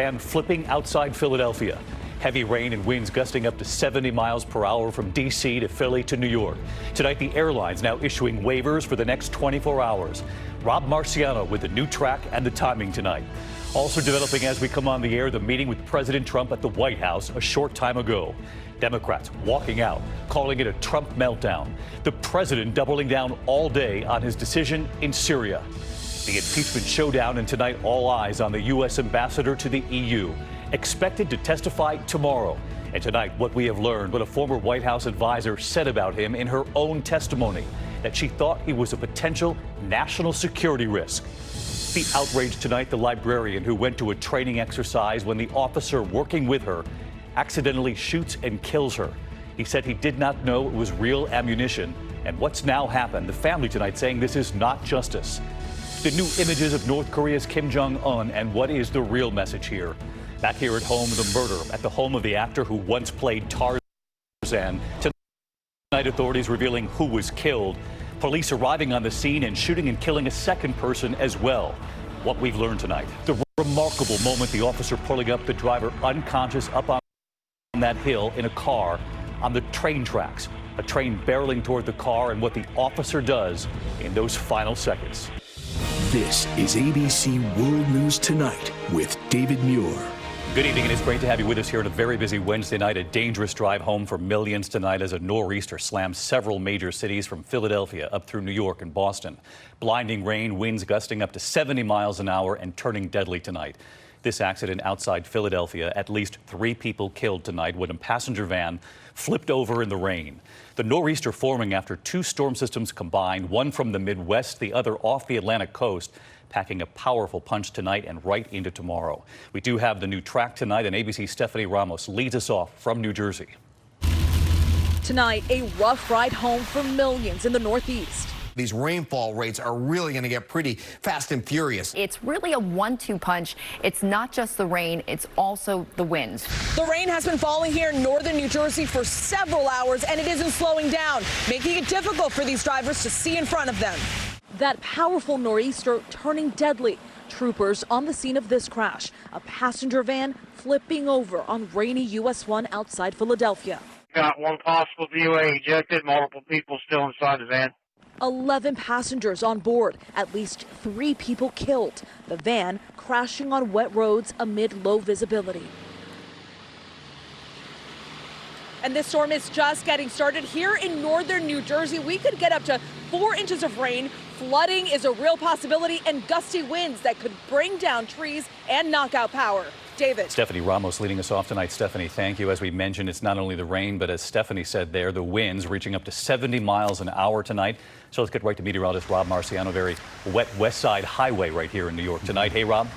And flipping outside Philadelphia. Heavy rain and winds gusting up to 70 miles per hour from D.C. to Philly to New York. Tonight, the airlines now issuing waivers for the next 24 hours. Rob Marciano with the new track and the timing tonight. Also developing as we come on the air, the meeting with President Trump at the White House a short time ago. Democrats walking out, calling it a Trump meltdown. The president doubling down all day on his decision in Syria. The impeachment showdown, and tonight all eyes on the U.S. ambassador to the EU, expected to testify tomorrow. And tonight, what we have learned, what a former White House advisor said about him in her own testimony, that she thought he was a potential national security risk. The outrage tonight, the librarian who went to a training exercise when the officer working with her accidentally shoots and kills her. He said he did not know it was real ammunition. And what's now happened? The family tonight saying this is not justice. The new images of North Korea's Kim Jong-un, and what is the real message here? Back here at home, the murder at the home of the actor who once played Tarzan. Tonight, authorities revealing who was killed. Police arriving on the scene and shooting and killing a second person as well. What we've learned tonight. The remarkable moment, the officer pulling up the driver unconscious up on that hill in a car on the train tracks. A train barreling toward the car, and what the officer does in those final seconds. This is ABC World News Tonight with David Muir. Good evening, and it's great to have you with us here on a very busy Wednesday night. A dangerous drive home for millions tonight as a nor'easter slams several major cities from Philadelphia up through New York and Boston. Blinding rain, winds gusting up to 70 miles an hour and turning deadly tonight. This accident outside Philadelphia, at least 3 people killed tonight when a passenger van flipped over in the rain. The nor'easter forming after 2 storm systems combined, one from the Midwest, the other off the Atlantic coast, packing a powerful punch tonight and right into tomorrow. We do have the new track tonight, and ABC's Stephanie Ramos leads us off from New Jersey. Tonight, a rough ride home for millions in the Northeast. These rainfall rates are really going to get pretty fast and furious. It's really a 1-2 punch. It's not just the rain, it's also the winds. The rain has been falling here in northern New Jersey for several hours, and it isn't slowing down, making it difficult for these drivers to see in front of them. That powerful nor'easter turning deadly. Troopers on the scene of this crash, a passenger van flipping over on rainy US 1 outside Philadelphia. Got one possible DUA ejected, multiple people still inside the van. 11 passengers on board, at least 3 people killed. The van crashing on wet roads amid low visibility. And this storm is just getting started here in northern New Jersey. We could get up to 4 inches of rain. Flooding is a real possibility, and gusty winds that could bring down trees and knock out power. David. Stephanie Ramos leading us off tonight. Stephanie, thank you. As we mentioned, it's not only the rain, but as Stephanie said there, the winds reaching up to 70 miles an hour tonight. So let's get right to meteorologist Rob Marciano. Very wet West Side Highway right here in New York tonight. Hey, Rob.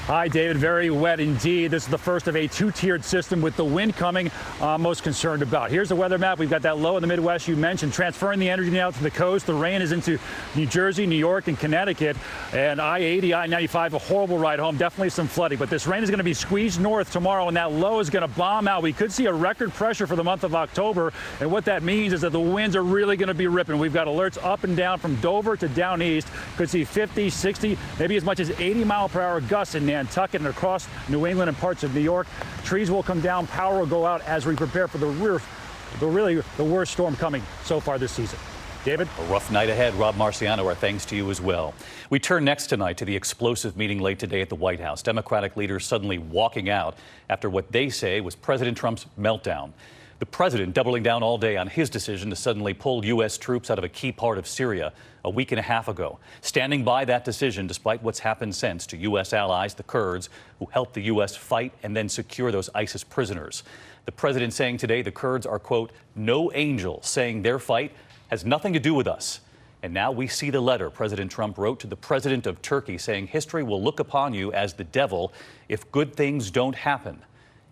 Hi, David. Very wet indeed. This is the first of a 2-tiered system with the wind coming. Most concerned about. Here's the weather map. We've got that low in the Midwest you mentioned, transferring the energy now to the coast. The rain is into New Jersey, New York, and Connecticut. And I-80, I-95, a horrible ride home. Definitely some flooding. But this rain is going to be squeezed north tomorrow, and that low is going to bomb out. We could see a record pressure for the month of October. And what that means is that the winds are really going to be ripping. We've got alerts up and down from Dover to down east. Could see 50, 60, maybe as much as 80-mile-per-hour gusts in Nantucket and across New England and parts of New York. Trees will come down, power will go out as we prepare for the worst storm coming so far this season. David? A rough night ahead. Rob Marciano, our thanks to you as well. We turn next tonight to the explosive meeting late today at the White House. Democratic leaders suddenly walking out after what they say was President Trump's meltdown. The president doubling down all day on his decision to suddenly pull U.S. troops out of a key part of Syria a week and a half ago, standing by that decision despite what's happened since to U.S. allies, the Kurds, who helped the U.S. fight and then secure those ISIS prisoners. The president saying today the Kurds are, quote, no angels, saying their fight has nothing to do with us. And now we see the letter President Trump wrote to the president of Turkey saying history will look upon you as the devil if good things don't happen.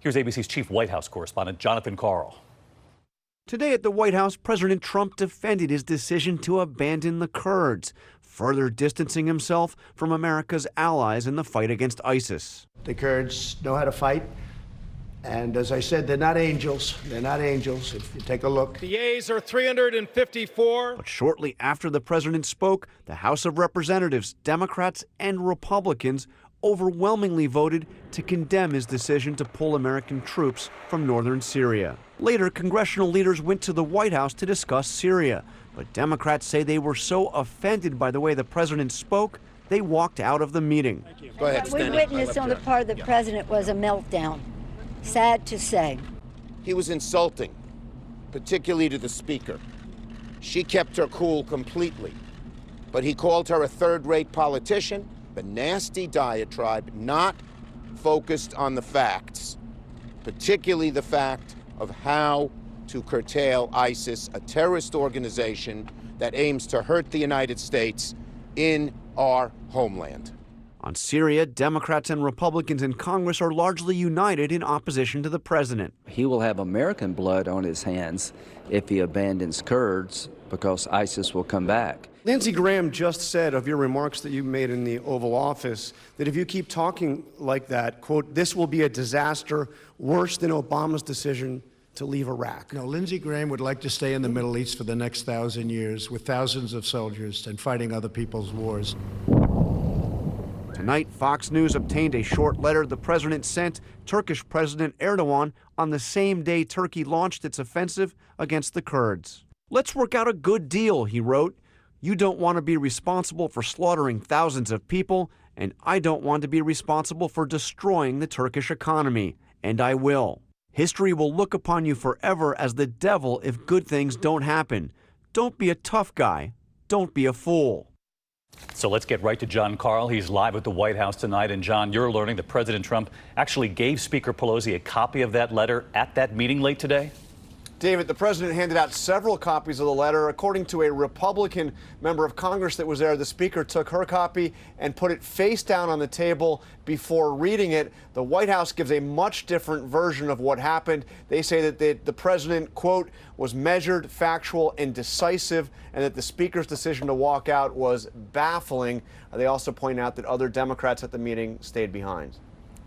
Here's ABC's chief White House correspondent, Jonathan Karl. Today at the White House, President Trump defended his decision to abandon the Kurds, further distancing himself from America's allies in the fight against ISIS. The Kurds know how to fight. And as I said, they're not angels. They're not angels. If you take a look. The yeas are 354. But shortly after the president spoke, the House of Representatives, Democrats and Republicans, overwhelmingly voted to condemn his decision to pull American troops from northern Syria. Later, congressional leaders went to the White House to discuss Syria, but Democrats say they were so offended by the way the president spoke, they walked out of the meeting. Go ahead, What we witnessed on the part of the president was a meltdown. Sad to say. He was insulting, particularly to the speaker. She kept her cool completely, but he called her a third-rate politician, a nasty diatribe, not focused on the facts, particularly the fact of how to curtail ISIS, a terrorist organization that aims to hurt the United States in our homeland. On Syria, Democrats and Republicans in Congress are largely united in opposition to the president. He will have American blood on his hands if he abandons Kurds, because ISIS will come back. Lindsey Graham just said of your remarks that you made in the Oval Office that if you keep talking like that, quote, this will be a disaster worse than Obama's decision to leave Iraq. No, Lindsey Graham would like to stay in the Middle East for the next 1,000 years with thousands of soldiers and fighting other people's wars. Tonight, Fox News obtained a short letter the president sent Turkish President Erdogan on the same day Turkey launched its offensive against the Kurds. Let's work out a good deal, he wrote. You don't want to be responsible for slaughtering thousands of people, and I don't want to be responsible for destroying the Turkish economy, and I will. History will look upon you forever as the devil if good things don't happen. Don't be a tough guy. Don't be a fool. So let's get right to John Karl. He's live at the White House tonight. And John, you're learning that President Trump actually gave Speaker Pelosi a copy of that letter at that meeting late today? David, the president handed out several copies of the letter. According to a Republican member of Congress that was there, the speaker took her copy and put it face down on the table before reading it. The White House gives a much different version of what happened. They say that the president, quote, was measured, factual, and decisive, and that the speaker's decision to walk out was baffling. They also point out that other Democrats at the meeting stayed behind.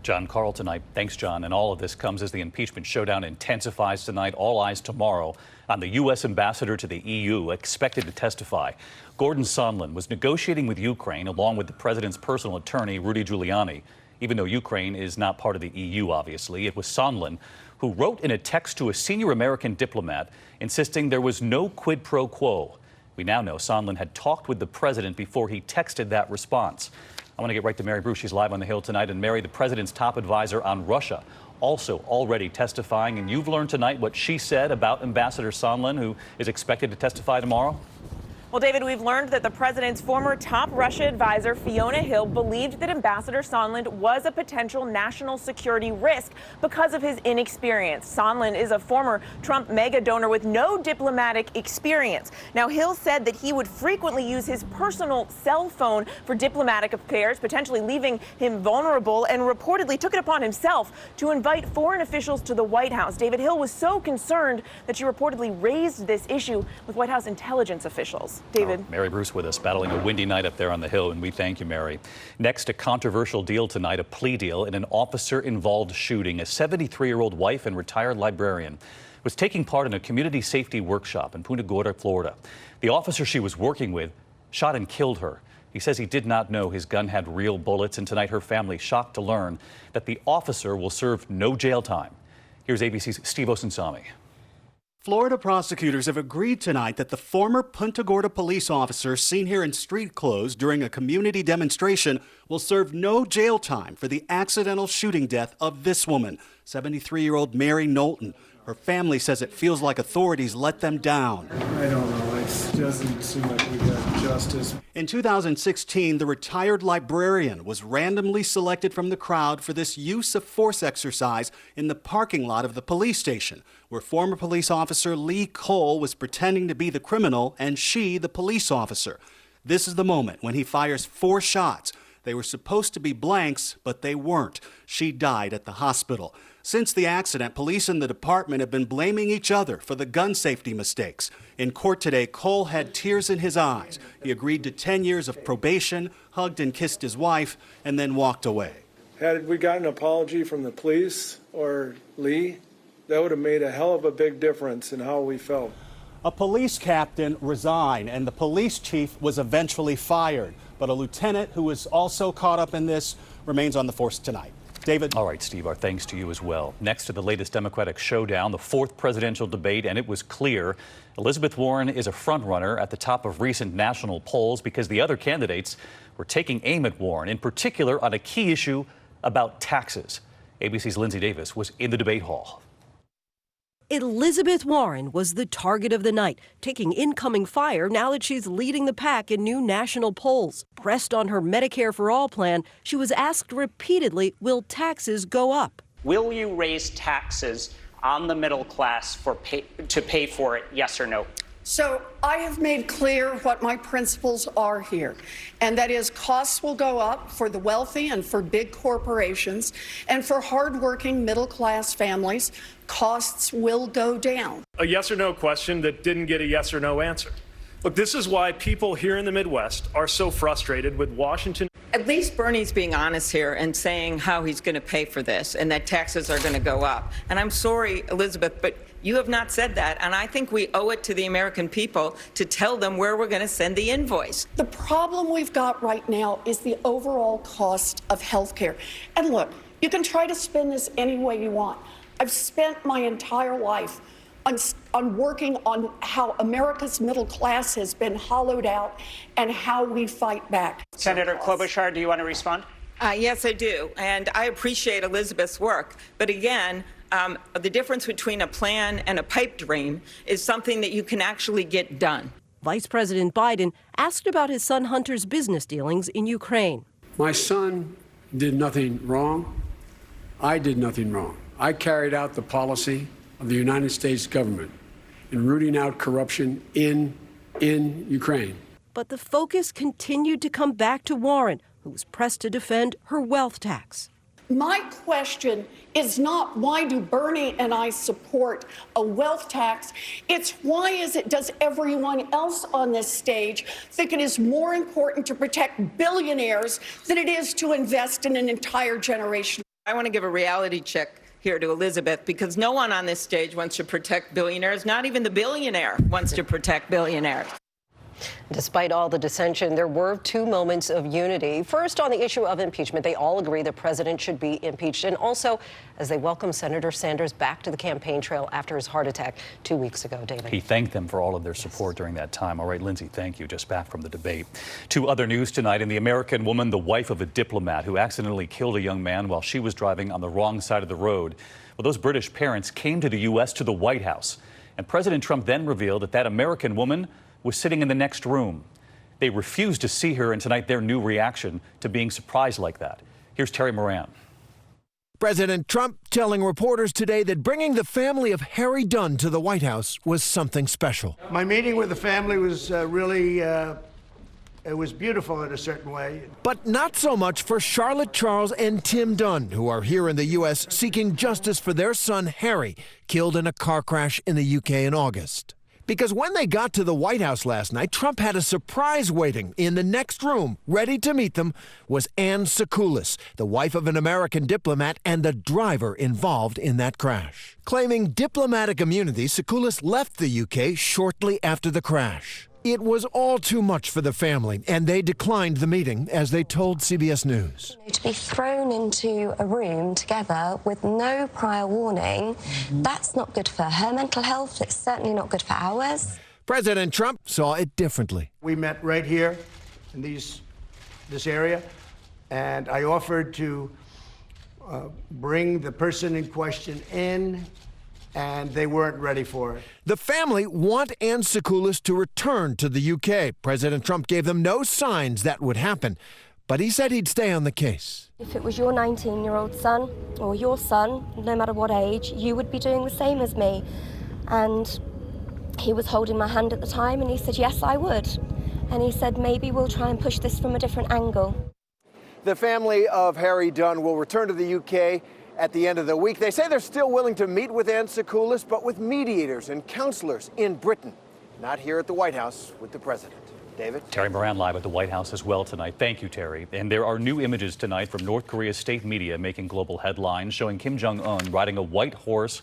John Karl tonight. Thanks, John. And all of this comes as the impeachment showdown intensifies tonight. All eyes tomorrow on the U.S. ambassador to the EU, expected to testify. Gordon Sondland was negotiating with Ukraine along with the president's personal attorney, Rudy Giuliani. Even though Ukraine is not part of the EU, obviously, it was Sondland who wrote in a text to a senior American diplomat insisting there was no quid pro quo. We now know Sondland had talked with the president before he texted that response. I want to get right to Mary Bruce. She's live on the Hill tonight. And Mary, the president's top advisor on Russia, also already testifying. And you've learned tonight what she said about Ambassador Sondland, who is expected to testify tomorrow. Well, David, we've learned that the president's former top Russia advisor, Fiona Hill, believed that Ambassador Sondland was a potential national security risk because of his inexperience. Sondland is a former Trump mega donor with no diplomatic experience. Now, Hill said that he would frequently use his personal cell phone for diplomatic affairs, potentially leaving him vulnerable, and reportedly took it upon himself to invite foreign officials to the White House. David, Hill was so concerned that she reportedly raised this issue with White House intelligence officials. David. Mary Bruce with us, battling a windy night up there on the Hill, and we thank you, Mary. Next, a controversial deal tonight, a plea deal in an officer-involved shooting. A 73-year-old wife and retired librarian was taking part in a community safety workshop in Punta Gorda, Florida. The officer she was working with shot and killed her. He says he did not know his gun had real bullets, and tonight her family shocked to learn that the officer will serve no jail time. Here's ABC's Steve Osunsami. Florida prosecutors have agreed tonight that the former Punta Gorda police officer seen here in street clothes during a community demonstration will serve no jail time for the accidental shooting death of this woman, 73-year-old Mary Knowlton. Her family says it feels like authorities let them down. I don't know. It doesn't seem like we got justice. In 2016, the retired librarian was randomly selected from the crowd for this use of force exercise in the parking lot of the police station, where former police officer Lee Cole was pretending to be the criminal and she the police officer. This is the moment when he fires 4 shots. They were supposed to be blanks, but they weren't. She died at the hospital. Since the accident, police and the department have been blaming each other for the gun safety mistakes. In court today, Cole had tears in his eyes. He agreed to 10 years of probation, hugged and kissed his wife, and then walked away. Had we gotten an apology from the police or Lee, that would have made a hell of a big difference in how we felt. A police captain resigned, and the police chief was eventually fired. But a lieutenant who was also caught up in this remains on the force tonight. David. All right, Steve, our thanks to you as well. Next to the latest Democratic showdown, the fourth presidential debate, and it was clear Elizabeth Warren is a frontrunner at the top of recent national polls because the other candidates were taking aim at Warren, in particular on a key issue about taxes. ABC's Lindsay Davis was in the debate hall. Elizabeth Warren was the target of the night, taking incoming fire now that she's leading the pack in new national polls. Pressed on her Medicare for All plan, she was asked repeatedly, will taxes go up? Will you raise taxes on the middle class to pay for it, yes or no? So I have made clear what my principles are here, and that is costs will go up for the wealthy and for big corporations, and for hardworking middle-class families, costs will go down. A yes or no question that didn't get a yes or no answer. Look, this is why people here in the Midwest are so frustrated with Washington. At least Bernie's being honest here and saying how he's going to pay for this and that taxes are going to go up. And I'm sorry, Elizabeth, but you have not said that. And I think we owe it to the American people to tell them where we're going to send the invoice. The problem we've got right now is the overall cost of health care. And look, you can try to spin this any way you want. I've spent my entire life on working on how America's middle class has been hollowed out and how we fight back. Senator Klobuchar, do you want to respond? Yes, I do. And I appreciate Elizabeth's work. But again, the difference between a plan and a pipe dream is something that you can actually get done. Vice President Biden asked about his son Hunter's business dealings in Ukraine. My son did nothing wrong. I did nothing wrong. I carried out the policy of the United States government in rooting out corruption in Ukraine. But the focus continued to come back to Warren, who was pressed to defend her wealth tax. My question is not why do Bernie and I support a wealth tax? It's why does everyone else on this stage think it is more important to protect billionaires than it is to invest in an entire generation? I want to give a reality check here to Elizabeth, because no one on this stage wants to protect billionaires. Not even the billionaire wants to protect billionaires. Despite all the dissension, there were two moments of unity. First, on the issue of impeachment, they all agree the president should be impeached. And also, as they welcome Senator Sanders back to the campaign trail after his heart attack 2 weeks ago. David. He thanked them for all of their support during that time. All right, Lindsay, thank you. Just back from the debate. To other news tonight, in the American woman, the wife of a diplomat who accidentally killed a young man while she was driving on the wrong side of the road. Well, those British parents came to the U.S. to the White House. And President Trump then revealed that American woman was sitting in the next room. They refused to see her, and tonight their new reaction to being surprised like that. Here's Terry Moran. President Trump telling reporters today that bringing the family of Harry Dunn to the White House was something special. My meeting with the family was really, it was beautiful in a certain way. But not so much for Charlotte Charles and Tim Dunn, who are here in the U.S. seeking justice for their son Harry, killed in a car crash in the U.K. in August. Because when they got to the White House last night, Trump had a surprise waiting. In the next room, ready to meet them, was Anne Tsoukalos, the wife of an American diplomat and the driver involved in that crash. Claiming diplomatic immunity, Tsoukalos left the UK shortly after the crash. It was all too much for the family, and they declined the meeting, as they told CBS News. To be thrown into a room together with no prior warning, that's not good for her mental health. It's certainly not good for ours. President Trump saw it differently. We met right here in this area, and I offered to bring the person in question in, and they weren't ready for it. The family want Anne Tsoukalos to return to the UK. President Trump gave them no signs that would happen, but he said he'd stay on the case. If it was your 19-year-old son or your son, no matter what age, you would be doing the same as me. And he was holding my hand at the time, and he said, yes, I would. And he said, maybe we'll try and push this from a different angle. The family of Harry Dunn will return to the UK at the end of the week. They say they're still willing to meet with Anne Tsoukalos, but with mediators and counselors in Britain, not here at the White House with the president. David? Terry Moran live at the White House as well tonight. Thank you, Terry. And there are new images tonight from North Korea's state media making global headlines, showing Kim Jong-un riding a white horse